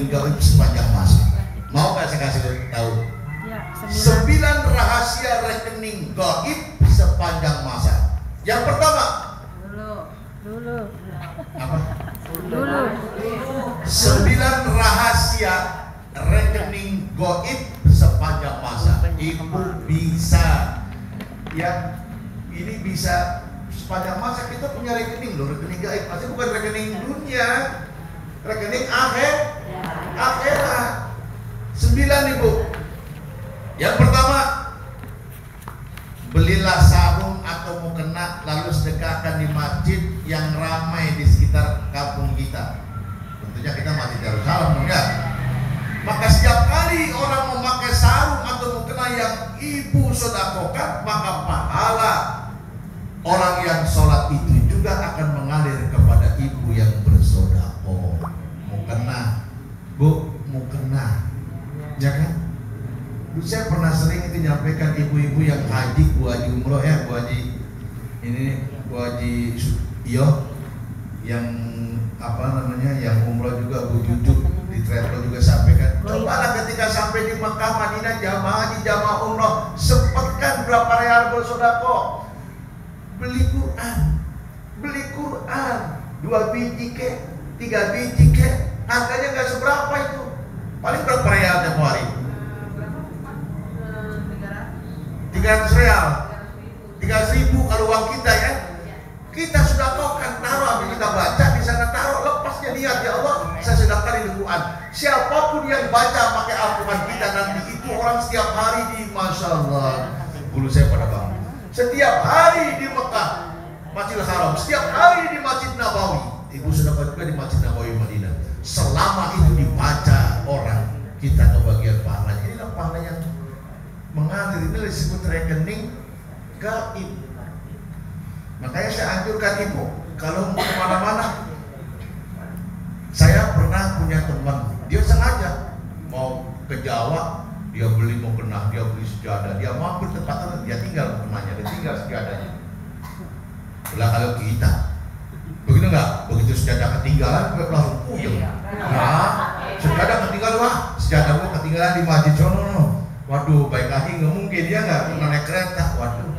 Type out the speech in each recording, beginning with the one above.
gaib sepanjang masa. Mau nggak saya kasih tahu? Ya, 9 rahasia rekening gaib sepanjang masa. Yang pertama, dulu. apa? Dulu. 9 rahasia rekening gaib sepanjang masa. Ibu bisa, ya, ini bisa sepanjang masa. Kita punya rekening loh, rekening gaib. Pasti bukan rekening dunia, rekening akhirat. 9 ibu. Yang pertama, belilah sarung atau mukena lalu sedekahkan di masjid yang ramai di sekitar kampung kita. Tentunya kita masjid Darussalam, enggak? Maka setiap kali orang memakai sarung atau mukena yang ibu sedekahkan, maka pahala orang yang sholat itu juga akan mengalir kepada ibu yang bersedekah. Mukena, bu, mukena. Ya kan? Saya pernah sering itu nyampaikan ibu-ibu yang haji, Bu Haji umroh ya, Bu Haji ini, Bu Haji Iyo yang apa namanya, yang umroh juga, Bu Jujuk di travel juga sampaikan. Cobalah ketika sampai di Mekah, Madinah, jamaah haji, jamaah umroh, sempatkan berapa real bersedekah. Beli Quran 2 biji ke, 3 biji ke, harganya nggak seberapa itu. Paling berapa real tiap hari? 300 real, 300.000 kalau uang kita ya. Kita sudah tokan, taruh, habis kita baca di sana, taruh, lepasnya niat, ya Allah, saya sedekahkan di Quran. Siapapun yang baca pakai Al-Quran kita nanti, itu orang setiap hari di, Masya Allah, bulu saya pada bangun. Setiap hari di Mekah, Masjidil Haram, setiap hari di Masjid Nabawi. Ibu sedekah juga di Masjid Nabawi Madinah. Selama itu dibaca orang, kita kebagian pahalanya. Inilah pahala yang mengalir, ini disebut rekening gaib. Makanya saya anjurkan ibu, kalau mau kemana-mana, saya pernah punya teman, dia sengaja mau ke Jawa, dia beli mukena, dia beli sejadah, dia mampir tempat, dia tinggal rumahnya, dia tinggal sejadahnya. Belah kalau kita, begitu enggak? Begitu sejadah ketinggalan, gue langsung puyeng. Nah, sejadah ketinggalan, wah, sejadah gue ketinggalan di masjid sono. Waduh, baik lagi nggak mungkin, dia nggak naik kereta. Waduh,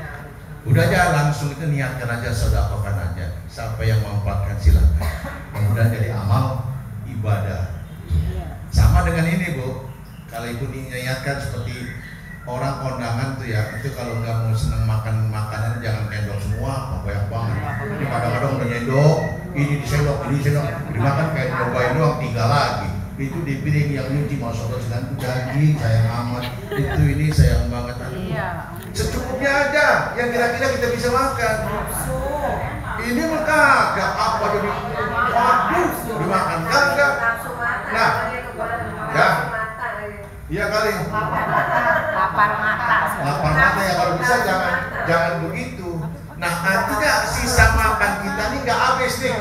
udah aja langsung itu niatkan aja, sedekahkan aja, sampai yang memanfaatkan silakan. Kemudian jadi amal ibadah. Sama dengan ini Bu, kalau ibu niatkan seperti orang kondangan tuh ya, itu kalau nggak mau seneng makan makanan jangan nyendok semua, banyak banget. Ini kadang-kadang udah nyendok, ini disendok, dimakan kayak nyobain doang, tinggal lagi. Itu di piring yang nyuci, masya Allah, sedang daging sayang amat, itu ini sayang banget. Secukupnya aja yang kira-kira kita bisa makan. Ini kagak apa jadi, waduh, dimakan kagak. Nah, ya, iya kali. Lapar mata Ya, kalau bisa jangan begitu. Nah, artinya sisa makan kita ini nggak habis nih.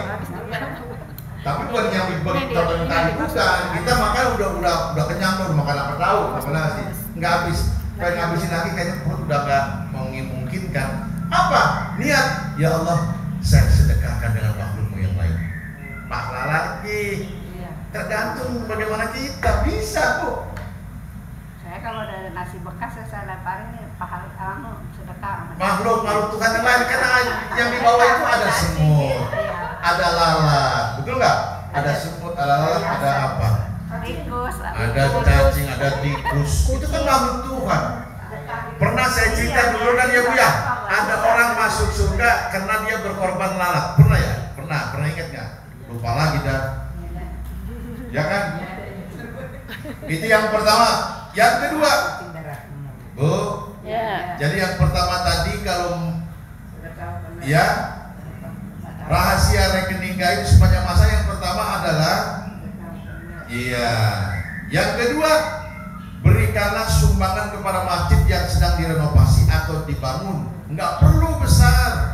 Tapi bukan yang terbentar, bukan. Kita makan udah kenyang, udah makan apa tahu, makan nasi, nggak habis. Pengen ngabisin lagi kayaknya perut udah nggak memungkinkan. Apa? Niat, ya Allah, saya sedekahkan dengan makhlukmu yang lain. Pahala lagi. Tergantung bagaimana kita bisa Bu. Saya kalau ada nasi bekas saya leparin pahala sedekah. Makhluk Tuhan yang lain, karena yang di bawah itu ada semut, ada lalat, betul nggak? Ada semut, ada lalat, ada apa? Tikus, ada cacing, ada tikus. Itu kan makhluk Tuhan. Pernah saya cerita dulu kan ya Bu ya, ada orang masuk surga karena dia berkorban lalat. Pernah ya? Pernah ingat nggak? Lupa lagi dah. Ya kan? Itu yang pertama. Yang kedua, Bu. Jadi yang pertama tadi kalau ya rahasia rekening gaib sepanjang masa, yang pertama adalah yang kedua, berikanlah sumbangan kepada masjid yang sedang direnovasi atau dibangun. Enggak perlu besar,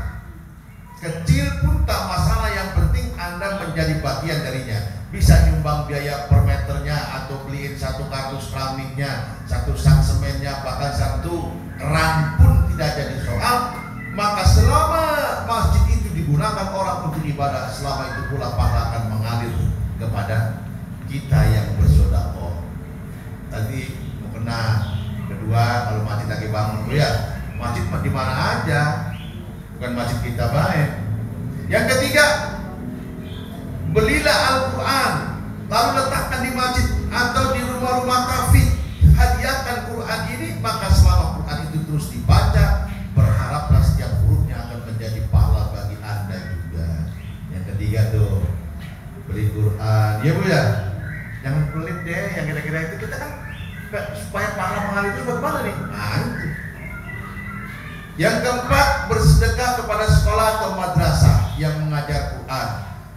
kecil pun tak masalah, yang penting Anda menjadi bagian darinya. Bisa nyumbang biaya per meternya, atau beliin satu kardus keramiknya, satu sak semennya, bahkan satu keran pun tidak jadi soal. Maka selama masjid itu digunakan orang untuk ibadah, selama itu pula pahala akan mengalir kepada kita yang bersaudara. nanti mau kena. Kedua, kalau masjid lagi bangun tuh ya, masjid di mana aja, bukan masjid kita baik. Yang ketiga, belilah Al-Quran lalu letakkan di masjid atau di rumah-rumah kafe, hadiahkan Quran ini, maka selama Quran itu terus dibaca, berharaplah setiap hurufnya akan menjadi pahala bagi Anda juga. Yang ketiga tuh, beli Quran, ya Bu ya, jangan pelit deh yang kira-kira itu. Kita kan supaya pahala mahal itu bagaimana nih? Nah, itu. Yang keempat, bersedekah kepada sekolah atau madrasah yang mengajar Quran.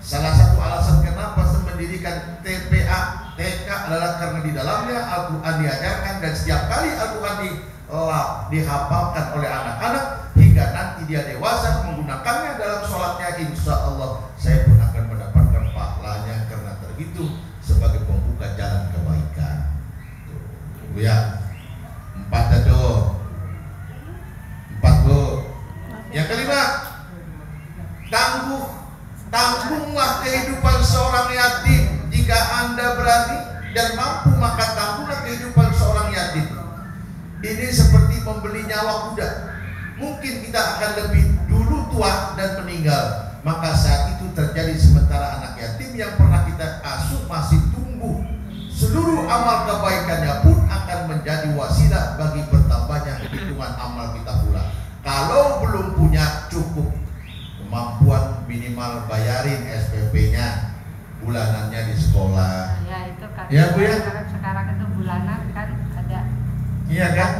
Salah satu alasan kenapa saya mendirikan TPA TK adalah karena di dalamnya Al-Quran diajarkan, dan setiap kali Al-Quran dihafalkan oleh anak-anak hingga nanti dia dewasa menggunakannya dalam sholatnya, insya Allah saya pun akan mendapatkan pahalanya karena terhitung sebagai pembuka jalan kebaikan. Tuh, ya, 4 tuh. 4 tuh. Yang kelima, tanggunglah kehidupan seorang yatim. Jika Anda berani dan mampu, maka tanggunglah kehidupan seorang yatim. Ini seperti membeli nyawa kuda. Mungkin kita akan lebih dulu tua dan meninggal, maka saat itu terjadi sementara anak yatim yang pernah kita asuh masih tumbuh. Seluruh amal kebaikannya pun akan menjadi wasilah bagi bertambahnya hitungan amal kita pula. Kalau belum punya cukup kemampuan, minimal bayarin SPP-nya bulanannya di sekolah. Ya itu kan. Ya Bu ya. Sekarang itu bulanan kan ada. Iya kan?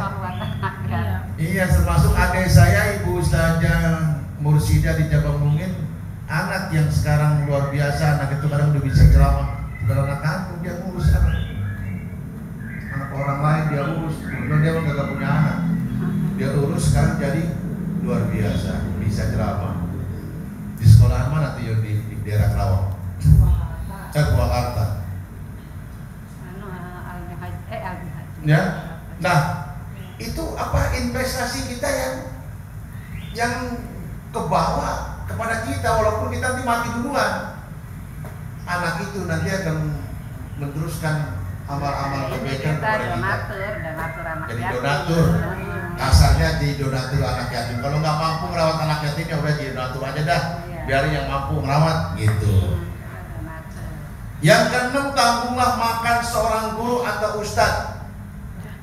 Iya. Iya, termasuk adik saya Ibu Ustazah Mursidah di Jabangmungin, anak yang sekarang luar biasa. Anak itu kadang udah bisa ceramah, bukan anak kampung, dia ngurus anak orang lain, dia urus. Kemudian dia memang gak punya anak, dia urus, sekarang jadi luar biasa, bisa ceramah. Di sekolahan mana tuh di daerah Kerawang? Purwakarta. Ya, nah itu apa investasi kita yang ke bawah kepada kita, walaupun kita nanti mati duluan. Anak itu nanti akan meneruskan amal-amal kebaikan kepada kita. Jadi donatur, kasarnya di donatur anak yatim. Kalau nggak mampu merawat anak yatim ya udah jadi donatur aja dah, biarin yang mampu merawat gitu. Yang keenam, tanggunglah makan seorang guru atau ustadz.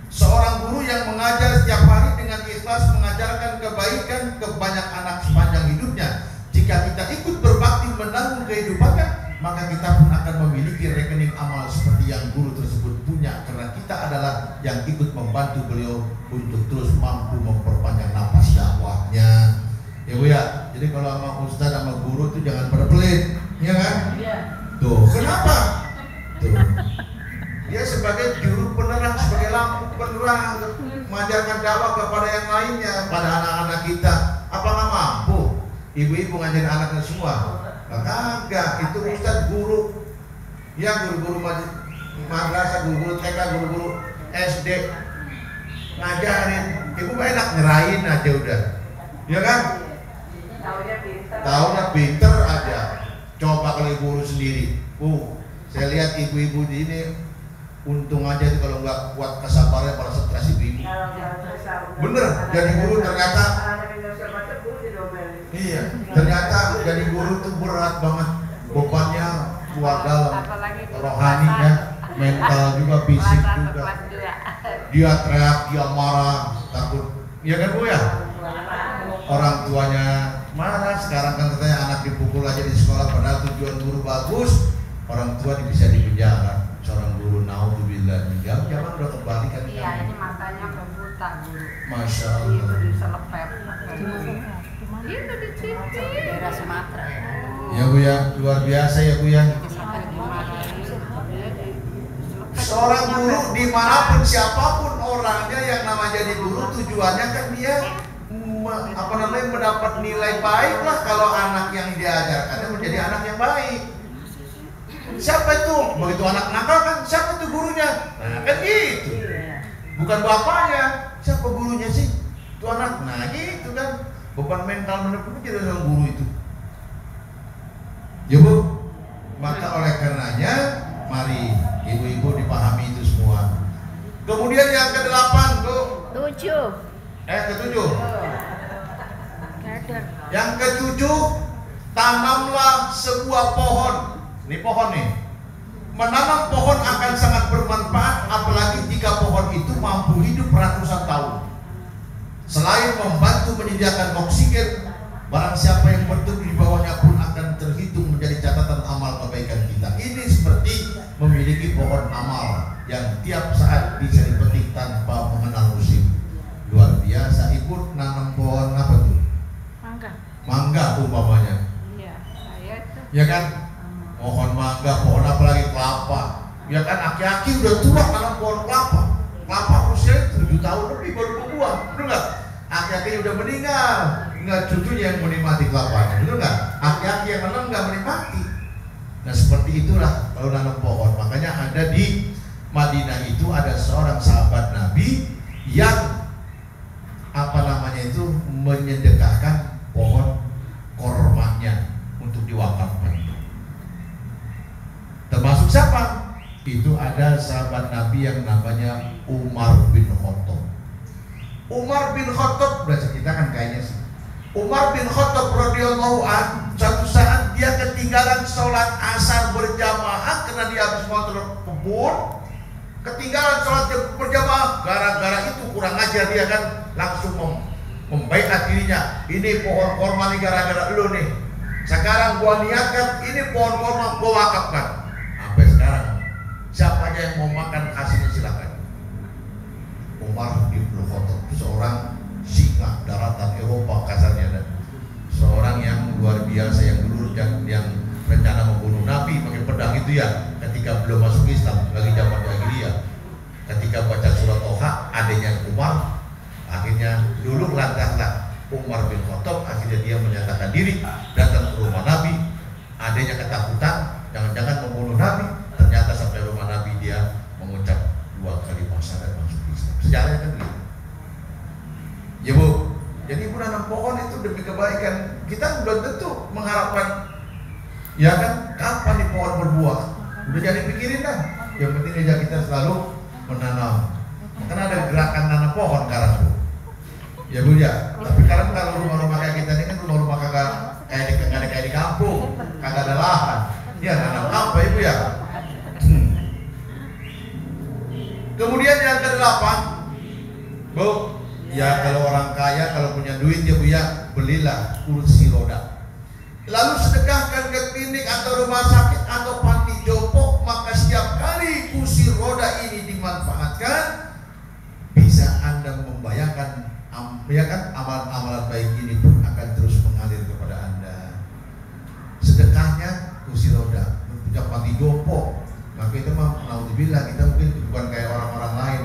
Seorang guru yang mengajar setiap hari dengan ikhlas mengajarkan kebaikan ke banyak anak sepanjang hidupnya. Jika kita ikut berbakti menanggung kehidupannya, maka kita pun akan memiliki rekening amal seperti yang guru tersebut punya, karena kita adalah yang ikut membantu beliau untuk terus mampu memperpanjang napas dakwahnya. Ya Bu ya. Jadi kalau sama ustadz sama guru itu jangan pada pelit, ya kan? Iya. Tuh, kenapa? Tuh. Dia sebagai juru penerang, sebagai lampu penerang, mengajarkan dakwah kepada yang lainnya, pada anak-anak kita. Apakah mampu ibu-ibu ngajarin anaknya semua? Kagak, itu ustadz guru, ya guru-guru madrasah, guru-guru TK, guru-guru SD ngajarin. Ibu enak nyerahin aja udah, ya kan? Taunya pinter aja. Coba kalau ibu urus sendiri, saya lihat ibu-ibu di ini untung aja tuh kalau nggak kuat kesabarannya pada stres ibu-ibu. Bener, jadi guru ternyata. Iya, ternyata jadi guru tuh berat banget, bebannya keluarga, rohani ya, mental juga, fisik juga. Dia teriak, dia marah, takut, ya kan Bu ya? Orang tuanya marah. Sekarang kan katanya anak dipukul aja di sekolah, padahal tujuan guru bagus, orang tua bisa dipenjara. Seorang guru naudzubillah, zaman udah kembali kan? Iya, ini matanya kebuta guru. Masya Allah. Itu diselepet. Itu di TV daerah Sumatera. Ya Bu ya, luar biasa ya Bu ya. Seorang guru dimanapun siapapun orangnya yang nama jadi guru, tujuannya kan dia mendapat nilai baik lah. Kalau anak yang diajarkannya menjadi anak yang baik. Siapa itu? Begitu anak nakal kan siapa itu gurunya? Nah kan gitu. Bukan bapaknya. Siapa gurunya sih? Itu anak. Nah gitu kan. Beban mental benar-benar jadi seorang guru itu. Ya Bu. Maka oleh karenanya mari ibu-ibu dipahami itu semua. Kemudian yang ke-8 tuh. 7. Ke-7. Kader. Yang ke-7, tanamlah sebuah pohon. Ini pohon nih. Menanam pohon akan sangat bermanfaat, apalagi jika pohon itu mampu hidup ratusan tahun. Selain membantu menyediakan oksigen, barang siapa yang berteduh di bawahnya pun akan terhitung menjadi catatan amal kebaikan kita. Ini seperti memiliki pohon amal yang tiap saat bisa dipetik tanpa mengenal musim. Luar biasa. Ibu nanam pohon apa tuh? Mangga. Mangga umpamanya. Iya, saya tuh. Ya kan? Pohon mangga, pohon apa lagi, kelapa. Ya kan, aki-aki udah tua tanam pohon kelapa. Kelapa usia 7 tahun lebih baru berbuah, betul nggak? Aki-aki udah meninggal, nggak cucunya yang menikmati kelapanya, betul nggak? Aki-aki yang menanam nggak menikmati. Nah seperti itulah kalau nanam pohon. Makanya ada di Madinah itu ada seorang sahabat Nabi yang menyedekahkan pohon kormanya untuk diwakafkan. Termasuk siapa? Itu ada sahabat Nabi yang namanya Umar bin Khattab. Umar bin Khattab, udah cerita kan kayaknya sih. Umar bin Khattab radhiyallahu anhu, suatu saat dia ketinggalan sholat asar berjamaah karena dia habis mau turun kebun. Ketinggalan sholat berjamaah, gara-gara itu kurang ajar dia kan langsung membaikat dirinya. Ini pohon korma nih gara-gara lu nih. Sekarang gua niatkan ini pohon korma gua wakafkan. Sampai sekarang siapa aja yang mau makan hasilnya silakan. Umar bin Khattab itu seorang singa daratan Eropa kasarnya, dan seorang yang luar biasa yang dulu yang rencana membunuh Nabi pakai pedang itu ya, ketika belum masuk Islam lagi zaman jahiliyah. Ketika baca surat Toha, adanya Umar, akhirnya dulu lantaslah Umar bin Khattab, akhirnya dia menyatakan diri datang ke rumah Nabi. Adanya ketakutan jangan-jangan membunuh Nabi, ternyata sampai rumah Nabi dia mengucap 2 kalimat syahadat masuk Islam. Sejarahnya kan begitu. Ya Bu, jadi ibu nanam pohon itu demi kebaikan. Kita belum tentu mengharapkan, ya kan, kapan nih pohon berbuah. Udah jadi pikirin dah. Yang penting aja kita selalu menanam. Karena ada gerakan nanam pohon sekarang Bu. Ya Bu ya. Tapi sekarang kalau rumah-rumah kayak kita ini kan rumah-rumah kagak kayak di kampung, kagak ada lahan. Ya nanam apa Ibu ya? Kemudian yang ke-8, Bu, ya kalau orang kaya kalau punya duit ya Bu ya, belilah kursi roda. Lalu sedekahkan ke klinik atau rumah sakit atau panti jompo, maka setiap kali kursi roda ini dimanfaatkan, bisa Anda membayangkan ya kan, amalan-amalan baik ini pun akan terus mengalir kepada Anda. Sedekahnya kursi roda, punya panti jompo, maka itu mah naudzubillah, kita mungkin bukan kayak orang-orang lain,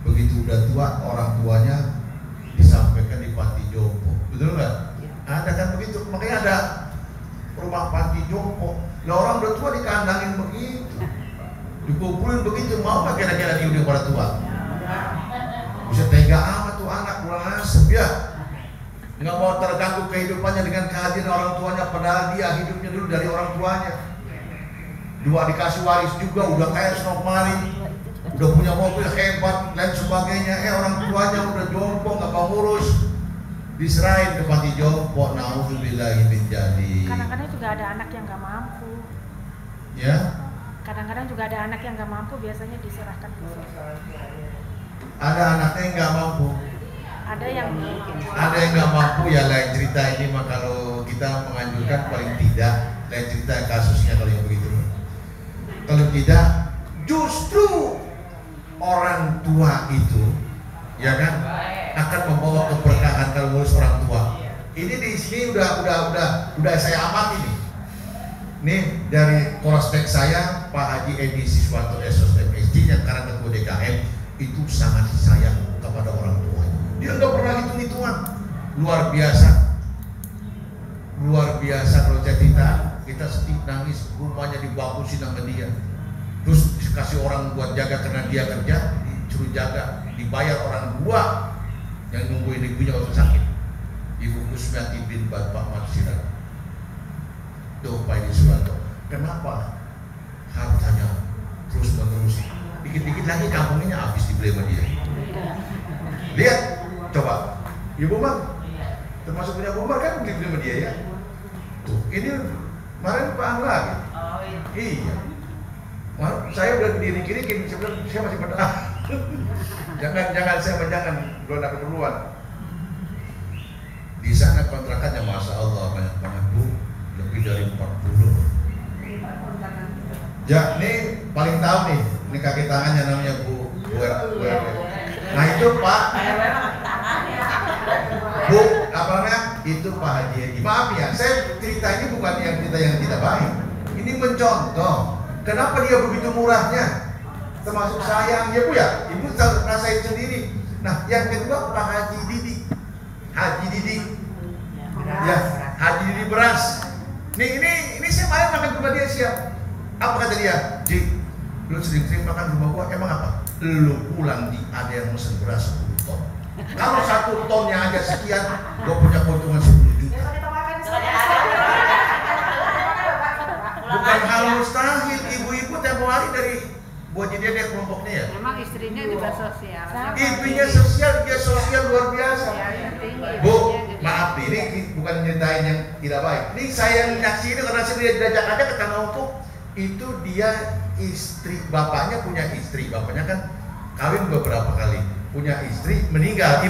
begitu udah tua orang tuanya disampaikan di panti jompo, betul nggak? Ada kan begitu, makanya ada rumah panti jompo. Lah orang udah tua dikandangin begitu, dikumpulin begitu, mau nggak kira-kira dia udah pada tua? Bisa tega amat tuh anak, kurang asem ya. Nggak mau terganggu kehidupannya dengan kehadiran orang tuanya, padahal dia hidupnya dulu dari orang tuanya. 2 dikasih waris juga, udah kaya senok mari, udah punya mobil hebat, lain sebagainya. Orang tuanya udah jompo, nggak mau ngurus, diserahin ke panti jompo. Nauzubillahi min dzalik. Kadang-kadang juga ada anak yang nggak mampu. Ya. Kadang-kadang juga ada anak yang nggak mampu, biasanya diserahkan ke situ. Ada anaknya yang nggak mampu. Ada yang nggak mampu ya, lain cerita. Ini mah kalau kita menganjurkan paling tidak lain cerita kasusnya kalau yang begitu. Kalau tidak, justru orang tua itu, ya kan, akan membawa keberkahan kalau ngurus orang tua. Ini di sini udah saya amati nih. Nih dari prospek saya, Pak Haji Edi Siswanto SOSMSD yang sekarang ketua DKM, itu sangat sayang kepada orang tuanya. Dia nggak pernah hitung-hitungan. Luar biasa kalau kita sedih nangis, rumahnya dibagusin sama dia, terus dikasih orang buat jaga karena dia kerja, disuruh jaga, dibayar orang tua yang nungguin ibunya waktu sakit, Ibu Kusmiati bin Bapak Maksirat. Tuh Pak Edi Suwanto, kenapa hartanya terus menerus dikit-dikit lagi kampungnya habis dibeli sama dia. Lihat, coba, Ibu Mar, termasuk punya Ibu Mar kan dibeli sama dia ya. Tuh, ini kemarin Pak Angga gitu. Iya. Saya udah dikirikin, saya masih berdoa. jangan belum ada keperluan. Di sana kontrakannya Masya Allah banyak banget Bu, lebih dari 40. Ya, ini paling tahu nih, ini kaki tangannya namanya Bu RW. Nah itu Pak Bu, apa namanya? Itu Pak Haji Edi. Maaf ya, saya cerita ini bukan yang cerita yang tidak baik. Ini mencontoh kenapa dia begitu murahnya. Termasuk sayang ya Bu ya, Ibu rasain sendiri. Nah yang kedua Pak Haji Didi, ya Haji Didi beras. Nih ini saya malam makan rumah dia siap. Apa kata dia? Ji, lu sering-sering makan rumah gua, emang apa? Lu pulang ada yang mesen beras 10 ton. Kalau 1 tonnya aja sekian, gua punya keuntungan 10 juta. Bukan hal mustahil, ibu-ibu tempo hari dari buat jadi dia kelompoknya ya. Memang istrinya juga sosial. Ibunya sosial, dia sosial luar biasa. Bu, maaf nih, ini bukan nyeritain yang tidak baik. Ini saya nyaksi ini karena saya diajak aja ke Tanah Untuk. Itu dia istri, bapaknya punya istri, bapaknya kan kawin beberapa kali, punya istri meninggal.